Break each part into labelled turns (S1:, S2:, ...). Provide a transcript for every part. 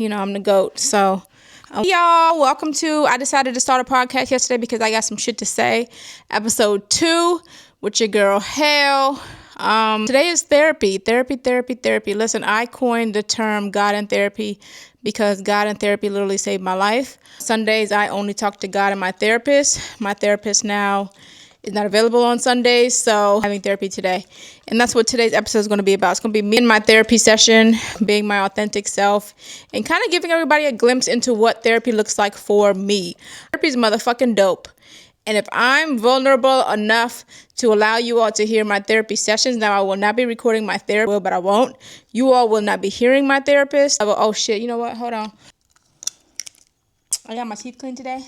S1: I'm the GOAT. So, y'all, welcome to. I decided to start a podcast yesterday because I got some shit to say. Episode 2 with your girl Hell. Today is therapy. Listen, I coined the term God in therapy because God in therapy literally saved my life. Sundays, I only talk to God and my therapist. My therapist now is not available on Sundays, so I'm having therapy today. And that's what today's episode is going to be about. It's going to be me in my therapy session, being my authentic self, and kind of giving everybody a glimpse into what therapy looks like for me. Therapy is motherfucking dope. And if I'm vulnerable enough to allow you all to hear my therapy sessions, now I will not be recording my therapy, but I won't. You all will not be hearing my therapist. Oh shit, you know what? Hold on. I got my teeth cleaned today.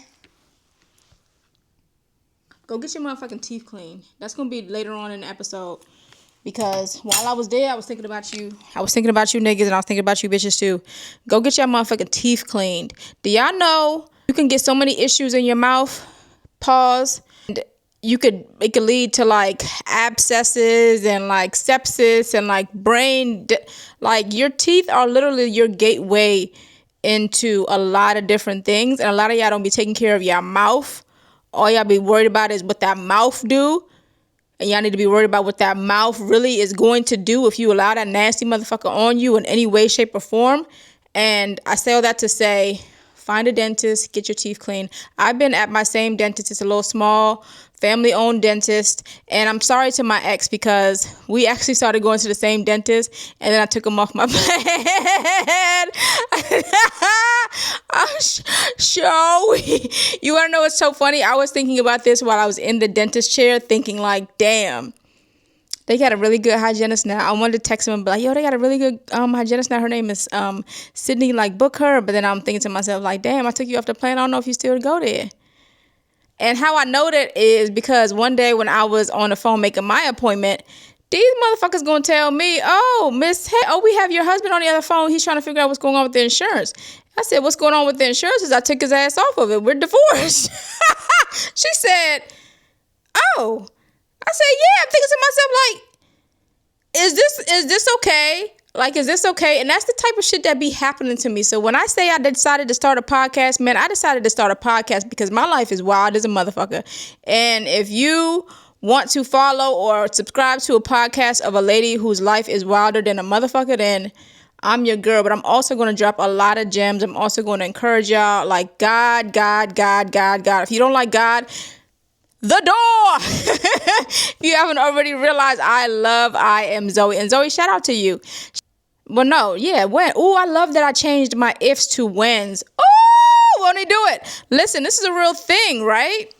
S1: Go get your motherfucking teeth cleaned. That's going to be later on in the episode. Because while I was there, I was thinking about you. I was thinking about you niggas and I was thinking about you bitches too. Go get your motherfucking teeth cleaned. Do y'all know you can get so many issues in your mouth? Pause. And it could lead to like abscesses and like sepsis and like like your teeth are literally your gateway into a lot of different things. And a lot of y'all don't be taking care of your mouth. All y'all be worried about is what that mouth do. And y'all need to be worried about what that mouth really is going to do if you allow that nasty motherfucker on you in any way, shape, or form. And I say all that to say, find a dentist, get your teeth cleaned. I've been at my same dentist. It's a little small, family-owned dentist. And I'm sorry to my ex because we actually started going to the same dentist. And then I took him off my plan. You want to know what's so funny? I was thinking about this while I was in the dentist chair, thinking like, damn, they got a really good hygienist now. I wanted to text him and be like, yo, they got a really good hygienist now. Her name is Sydney, like, book her. But then I'm thinking to myself, like, damn, I took you off the plane. I don't know if you still go there. And how I know that is because one day when I was on the phone making my appointment, these motherfuckers gonna tell me, oh, we have your husband on the other phone. He's trying to figure out what's going on with the insurance. I said, what's going on with the insurance is I took his ass off of it. We're divorced. She said, oh. I said, yeah. I'm thinking to myself, like, is this okay? Like, is this okay? And that's the type of shit that be happening to me. So when I say I decided to start a podcast, man, I decided to start a podcast because my life is wild as a motherfucker. And if you want to follow or subscribe to a podcast of a lady whose life is wilder than a motherfucker, then I'm your girl. But I'm also going to drop a lot of gems. I'm also going to encourage y'all, like, God. If you don't like God, the door. If you haven't already realized, I am Zoe. And Zoe, shout out to you. Well, no, yeah, when. Ooh, I love that I changed my ifs to whens. Oh, won't he do it? Listen, this is a real thing, right?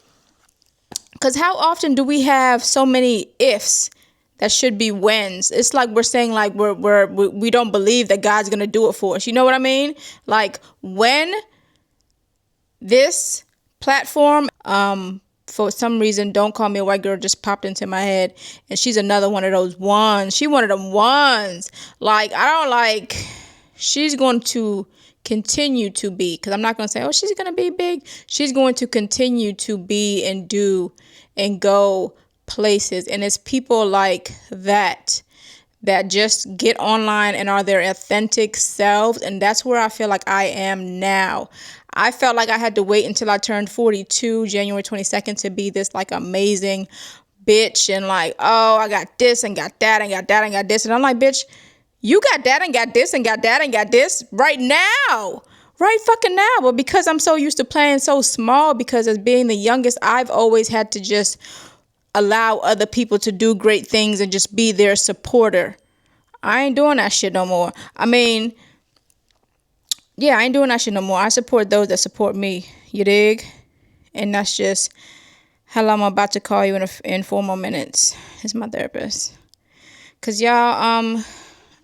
S1: Because how often do we have so many ifs that should be whens? It's like we're saying like we don't believe that God's going to do it for us. You know what I mean? Like when this platform, for some reason, Don't Call Me a White Girl just popped into my head. And she's another one of those ones. She one of them ones. Like, she's going to continue to be, because I'm not going to say, oh, she's going to be big. She's going to continue to be and do and go places. And it's people like that just get online and are their authentic selves. And that's where I feel like I am now. I felt like I had to wait until I turned 42, January 22nd, to be this like amazing bitch and like, oh, I got this and got that and got that and got this. And I'm like, bitch, you got that and got this and got that and got this right now. Right fucking now. But because I'm so used to playing so small, because as being the youngest, I've always had to just allow other people to do great things and just be their supporter. I ain't doing that shit no more. I mean, yeah, I ain't doing that shit no more. I support those that support me. You dig? And that's just how I'm about to call you in 4 more minutes. It's my therapist. Cause y'all,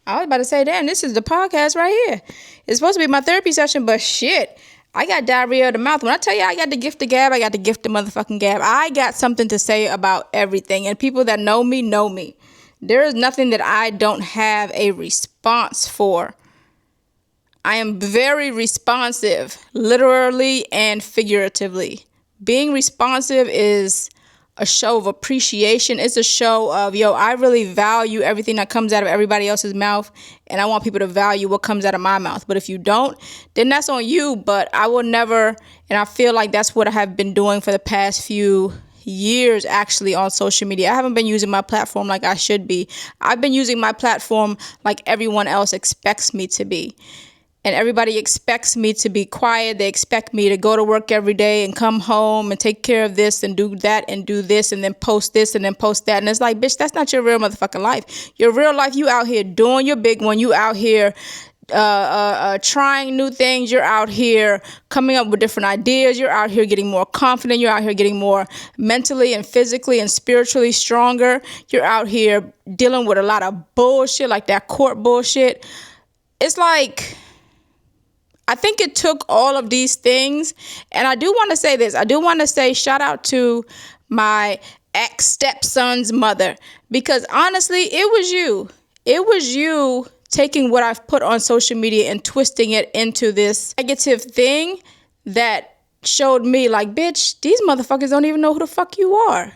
S1: I was about to say, damn, this is the podcast right here. It's supposed to be my therapy session, but shit, I got diarrhea of the mouth. When I tell you I got the gift of gab, I got the gift of motherfucking gab. I got something to say about everything. And people that know me know me. There is nothing that I don't have a response for. I am very responsive, literally and figuratively. Being responsive is a show of appreciation. It's a show of, yo, I really value everything that comes out of everybody else's mouth, and I want people to value what comes out of my mouth. But if you don't, then that's on you. But I will never, and I feel like that's what I have been doing for the past few years actually on social media. I haven't been using my platform like I should be. I've been using my platform like everyone else expects me to be. And everybody expects me to be quiet. They expect me to go to work every day and come home and take care of this and do that and do this and then post this and then post that. And it's like, bitch, that's not your real motherfucking life. Your real life, you out here doing your big one. You out here trying new things. You're out here coming up with different ideas. You're out here getting more confident. You're out here getting more mentally and physically and spiritually stronger. You're out here dealing with a lot of bullshit, like that court bullshit. It's like, I think it took all of these things. And I do want to say this. I do want to say shout out to my ex-stepson's mother. Because honestly, it was you. It was you taking what I've put on social media and twisting it into this negative thing that showed me like, bitch, these motherfuckers don't even know who the fuck you are.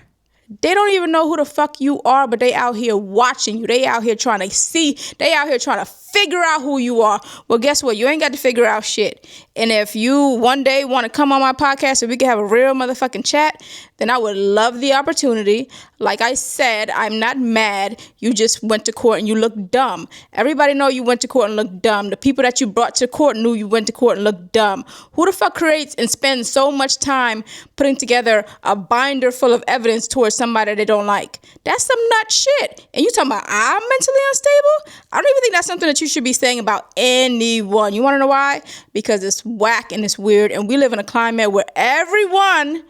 S1: They don't even know who the fuck you are, but they out here watching you. They out here trying to see. They out here trying to figure out who you are. Well, guess what? You ain't got to figure out shit. And if you one day want to come on my podcast so we can have a real motherfucking chat, then I would love the opportunity. Like I said, I'm not mad. You just went to court and you look dumb. Everybody know you went to court and looked dumb. The people that you brought to court knew you went to court and looked dumb. Who the fuck creates and spends so much time putting together a binder full of evidence towards somebody they don't like? That's some nut shit. And you talking about I'm mentally unstable? I don't even think that's something that you should be saying about anyone. You want to know why? Because it's whack and it's weird, and we live in a climate where everyone,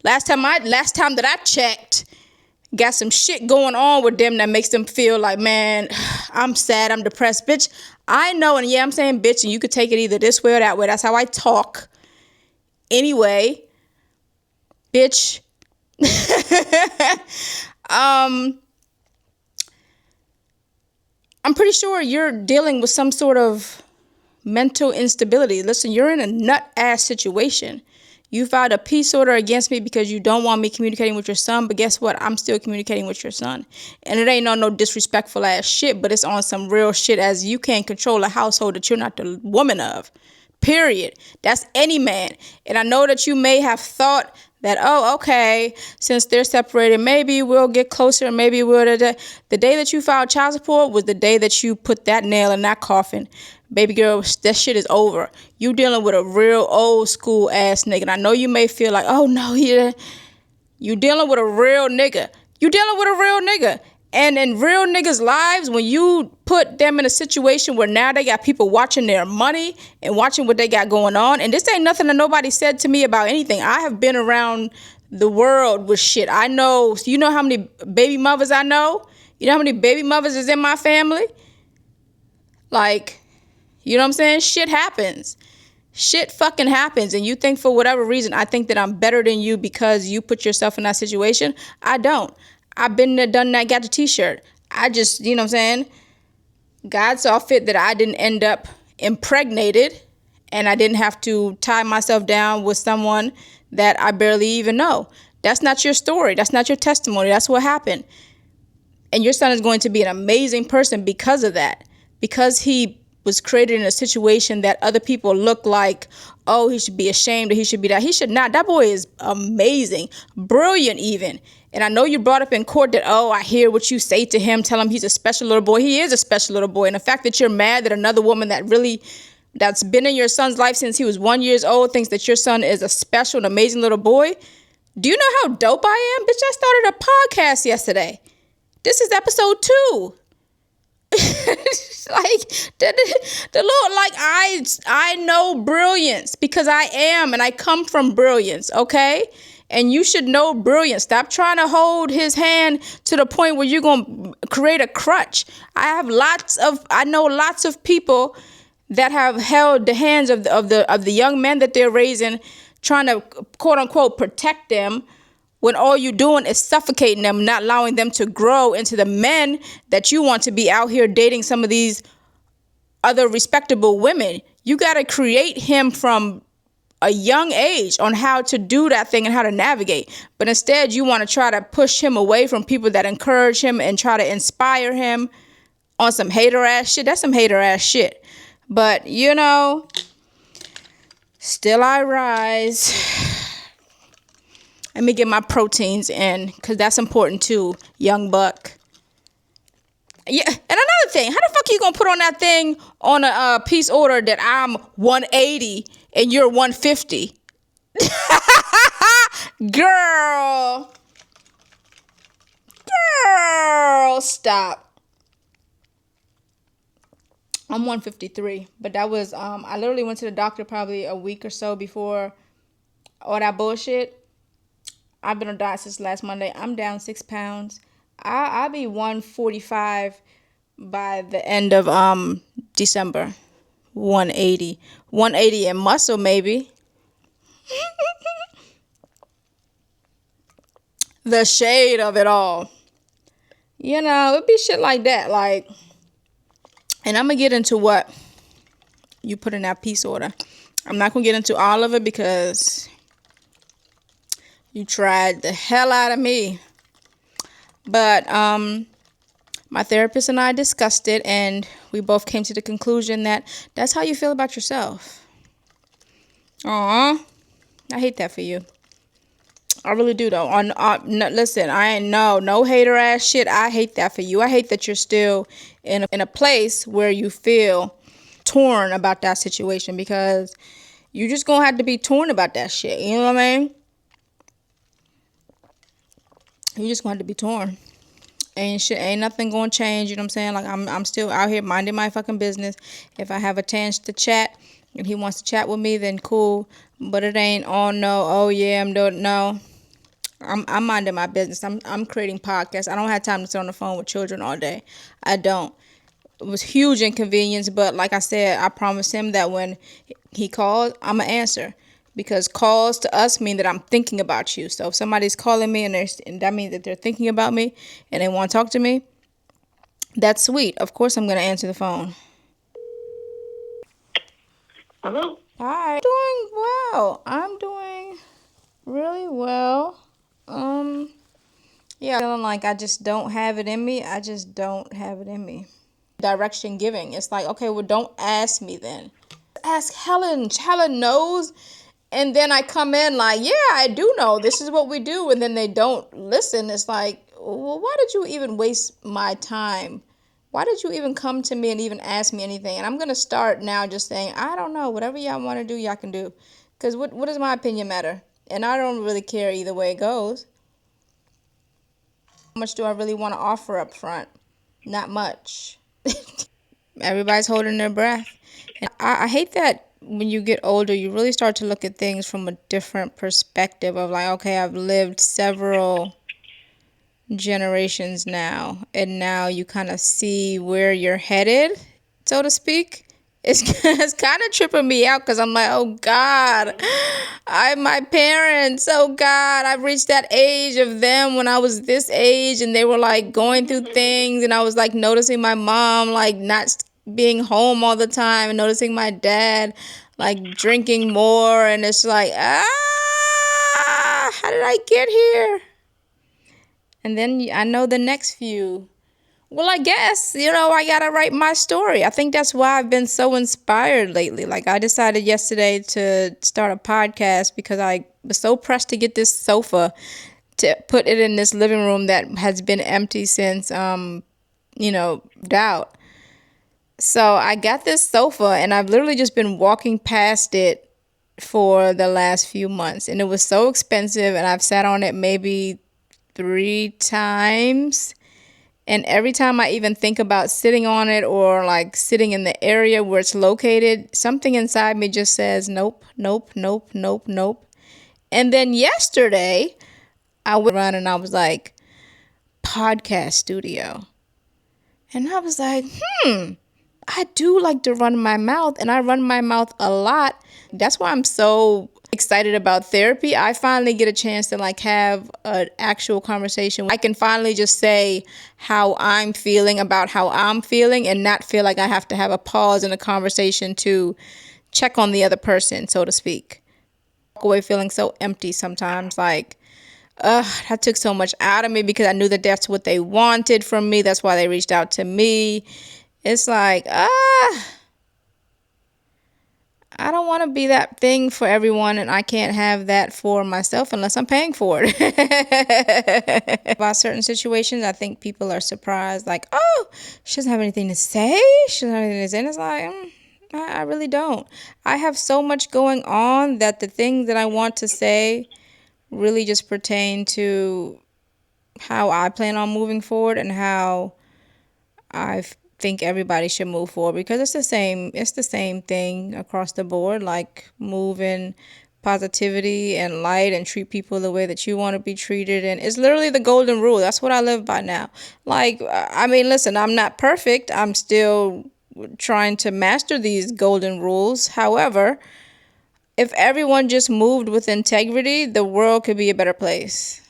S1: last time that I checked, got some shit going on with them that makes them feel like, man, I'm sad, I'm depressed. Bitch, I know, and yeah, I'm saying bitch, and you could take it either this way or that way. That's how I talk. Anyway, bitch. I'm pretty sure you're dealing with some sort of mental instability. Listen, you're in a nut-ass situation. You filed a peace order against me because you don't want me communicating with your son, but guess what? I'm still communicating with your son. And it ain't on no disrespectful ass shit, but it's on some real shit, as you can't control a household that you're not the woman of. Period. That's any man. And I know that you may have thought that, oh, okay, since they're separated, maybe we'll get closer, maybe we'll... The day that you filed child support was the day that you put that nail in that coffin. Baby girl, that shit is over. You dealing with a real old school ass nigga. And I know you may feel like, oh, no, you dealing with a real nigga. You dealing with a real nigga. And in real niggas' lives, when you put them in a situation where now they got people watching their money and watching what they got going on, and this ain't nothing that nobody said to me about anything. I have been around the world with shit. I know, you know how many baby mothers I know? You know how many baby mothers is in my family? Like, you know what I'm saying? Shit happens. Shit fucking happens. And you think for whatever reason, I think that I'm better than you because you put yourself in that situation. I don't. I've been there, done that, got the t-shirt. I just, you know what I'm saying? God saw fit that I didn't end up impregnated and I didn't have to tie myself down with someone that I barely even know. That's not your story. That's not your testimony. That's what happened. And your son is going to be an amazing person because of that. Because he was created in a situation that other people look like, oh, he should be ashamed or he should be that. He should not. That boy is amazing, brilliant even. And I know you brought up in court that, oh, I hear what you say to him. Tell him he's a special little boy. He is a special little boy. And the fact that you're mad that another woman that's been in your son's life since he was 1 year old thinks that your son is a special and amazing little boy. Do you know how dope I am? Bitch, I started a podcast yesterday. This is episode 2. Like the Lord, like I know brilliance because I am and I come from brilliance, okay? And you should know brilliance. Stop trying to hold his hand to the point where you're gonna create a crutch. I know lots of people that have held the hands of the young men that they're raising, trying to quote unquote protect them, when all you're doing is suffocating them, not allowing them to grow into the men that you want to be out here dating some of these other respectable women. You got to create him from a young age on how to do that thing and how to navigate. But instead, you want to try to push him away from people that encourage him and try to inspire him on some hater ass shit. That's some hater ass shit. But, still I rise. Let me get my proteins in, because that's important too, young buck. Yeah, and another thing, how the fuck are you gonna put on that thing on a peace order that I'm 180 and you're 150? Girl, stop. I'm 153, but that was I literally went to the doctor probably a week or so before all that bullshit. I've been on diet since last Monday. I'm down 6 pounds. I'll be 145 by the end of December. 180 in muscle maybe. The shade of it all. It'd be shit like that. Like, and I'm gonna get into what you put in that peace order. I'm not gonna get into all of it because you tried the hell out of me. But my therapist and I discussed it, and we both came to the conclusion that that's how you feel about yourself. Aw, I hate that for you. I really do, though. No, listen, I ain't no hater ass shit. I hate that for you. I hate that you're still in a place where you feel torn about that situation, because you just gonna have to be torn about that shit. You know what I mean? You just gonna have to be torn. Ain't nothing gonna change. You know what I'm saying? Like, I'm still out here minding my fucking business. If I have a chance to chat and he wants to chat with me, then cool. But it ain't no. I'm minding my business. I'm creating podcasts. I don't have time to sit on the phone with children all day. I don't. It was huge inconvenience, but like I said, I promised him that when he calls, I'm gonna answer. Because calls to us mean that I'm thinking about you. So if somebody's calling me and that means that they're thinking about me and they want to talk to me, that's sweet. Of course I'm going to answer the phone.
S2: Hello?
S1: Hi. Doing well. I'm doing really well. Yeah, feeling like I just don't have it in me. Direction giving. It's like, okay, well, don't ask me then. Ask Helen. Helen knows. And then I come in like, yeah, I do know. This is what we do. And then they don't listen. It's like, well, why did you even waste my time? Why did you even come to me and even ask me anything? And I'm going to start now just saying, I don't know. Whatever y'all want to do, y'all can do. Because what does my opinion matter? And I don't really care either way it goes. How much do I really want to offer up front? Not much. Everybody's holding their breath. And I hate that when you get older, you really start to look at things from a different perspective of like, okay, I've lived several generations now, and now you kind of see where you're headed, so to speak. It's kind of tripping me out, because I'm like, oh God, my parents, oh God, I've reached that age of them when I was this age, and they were like going through things, and I was like noticing my mom like not being home all the time, and noticing my dad like drinking more, and it's like, how did I get here? And then I know the next few. Well, I guess, I got to write my story. I think that's why I've been so inspired lately. Like, I decided yesterday to start a podcast because I was so pressed to get this sofa, to put it in this living room that has been empty since, doubt. So I got this sofa, and I've literally just been walking past it for the last few months. And it was so expensive, and I've sat on it maybe 3 times. And every time I even think about sitting on it or like sitting in the area where it's located, something inside me just says, nope, nope, nope, nope, nope. And then yesterday, I went around and I was like, podcast studio. And I was like, I do like to run my mouth, and I run my mouth a lot. That's why I'm so excited about therapy. I finally get a chance to like have an actual conversation. I can finally just say how I'm feeling about how I'm feeling, and not feel like I have to have a pause in a conversation to check on the other person, so to speak. Walk away feeling so empty sometimes. Like, that took so much out of me because I knew that that's what they wanted from me. That's why they reached out to me. It's like, I don't want to be that thing for everyone, and I can't have that for myself unless I'm paying for it. About certain situations, I think people are surprised, like, oh, she doesn't have anything to say. She doesn't have anything to say. And it's like, I really don't. I have so much going on that the things that I want to say really just pertain to how I plan on moving forward and how I think everybody should move forward, because it's the same thing across the board, like moving positivity and light and treat people the way that you want to be treated. And it's literally the golden rule. That's what I live by now. Like, I mean, listen, I'm not perfect. I'm still trying to master these golden rules. However, if everyone just moved with integrity, the world could be a better place.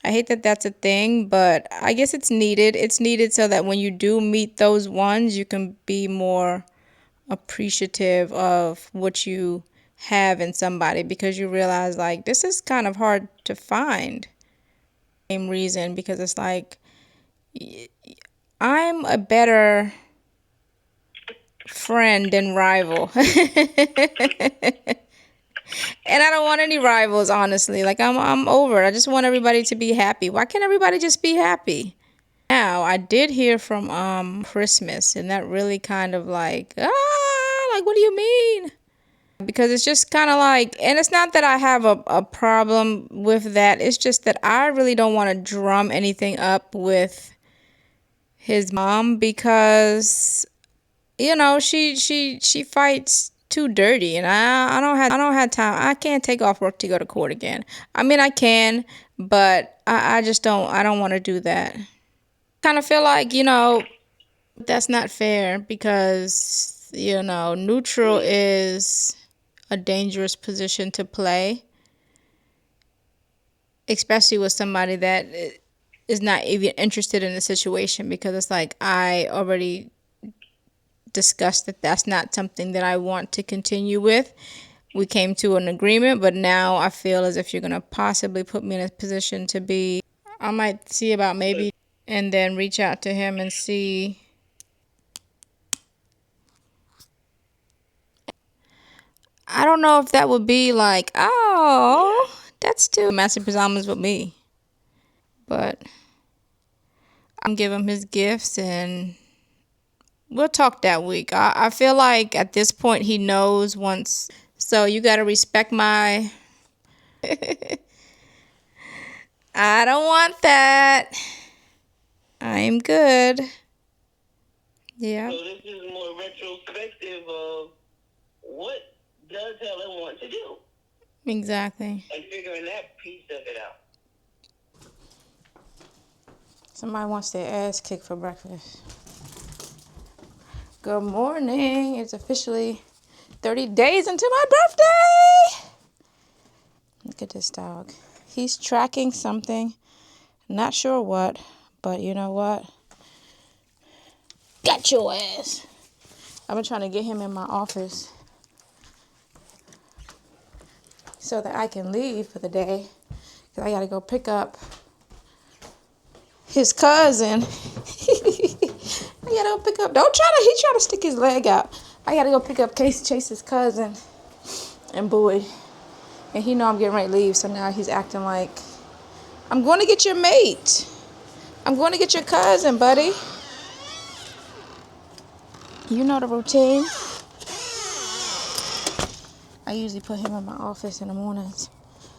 S1: I hate that that's a thing, but I guess it's needed. It's needed so that when you do meet those ones, you can be more appreciative of what you have in somebody, because you realize, like, this is kind of hard to find. Same reason, because it's like, I'm a better friend than rival. And I don't want any rivals, honestly. Like, I'm over it. I just want everybody to be happy. Why can't everybody just be happy? Now, I did hear from Christmas, and that really kind of like, like, what do you mean? Because it's just kind of like, and it's not that I have a problem with that. It's just that I really don't want to drum anything up with his mom, because she fights too dirty, and I don't have time. I can't take off work to go to court again. I mean, I can, but I just don't. I don't want to do that. Kind of feel like, that's not fair, because neutral is a dangerous position to play, especially with somebody that is not even interested in the situation, because it's like, I already discussed that that's not something that I want to continue with. We came to an agreement, but now I feel as if you're going to possibly put me in a position to be, I might see about maybe, and then reach out to him and see. I don't know if that would be like, oh, that's too massive pajamas with me. But I'm give him his gifts, and we'll talk that week. I feel like at this point he knows once. So you got to respect my. I don't want that. I'm good. Yeah.
S2: So this is more retrospective of what does Helen want to do?
S1: Exactly.
S2: And figuring that piece of it out.
S1: Somebody wants their ass kicked for breakfast. Good morning. It's officially 30 days into my birthday. Look at this dog. He's tracking something. Not sure what, but you know what? Got your ass. I've been trying to get him in my office so that I can leave for the day, because I got to go pick up his cousin. I got to go pick up. He trying to stick his leg out. I got to go pick up Chase's cousin and Boyd. And he know I'm getting ready to leave, so now he's acting like, I'm going to get your mate. I'm going to get your cousin, buddy. You know the routine. I usually put him in my office in the mornings.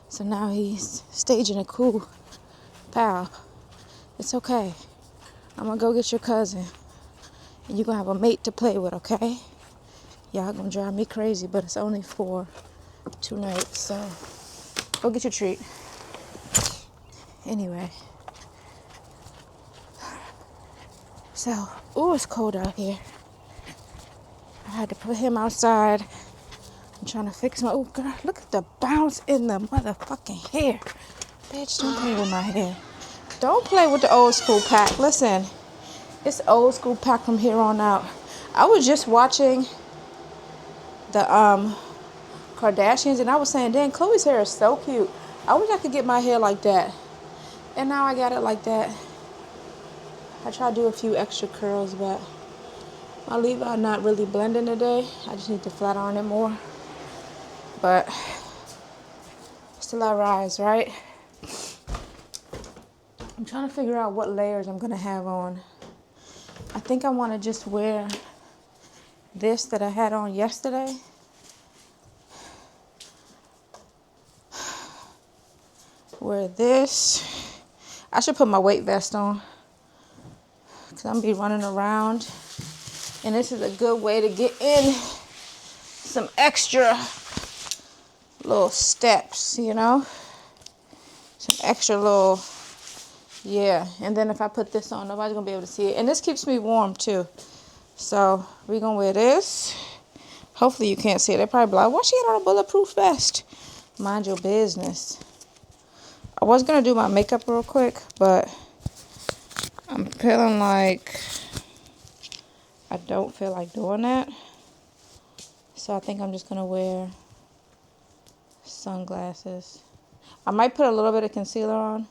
S1: So now he's staging a coup. Pal, it's okay. I'm going to go get your cousin. And you're going to have a mate to play with, okay? Y'all going to drive me crazy, but it's only for 2 nights. So go get your treat. Anyway. So, ooh, it's cold out here. I had to put him outside. I'm trying to fix my... Oh, girl, look at the bounce in the motherfucking hair. Bitch, don't play with my hair. Don't play with the old school pack. Listen, it's old school pack from here on out. I was just watching the Kardashians, and I was saying, dang, Chloe's hair is so cute. I wish I could get my hair like that. And now I got it like that. I tried to do a few extra curls, but my Levi not really blending today. I just need to flat iron it more. But still I rise, right? I'm trying to figure out what layers I'm going to have on. I think I want to just wear this that I had on yesterday. Wear this. I should put my weight vest on because I'm going to be running around. And this is a good way to get in some extra little steps, you know? Some extra little, yeah. And then if I put this on, nobody's going to be able to see it. And this keeps me warm too. So we're going to wear this. Hopefully you can't see it. They're probably like, why she got on a bulletproof vest? Mind your business. I was going to do my makeup real quick, but I'm feeling like I don't feel like doing that. So I think I'm just going to wear sunglasses. I might put a little bit of concealer on.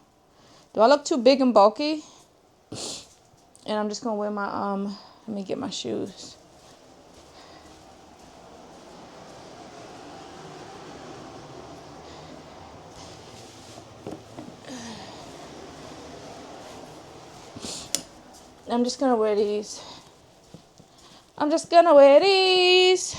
S1: Do I look too big and bulky? And I'm just going to wear my, let me get my shoes. I'm just going to wear these. I'm just going to wear these.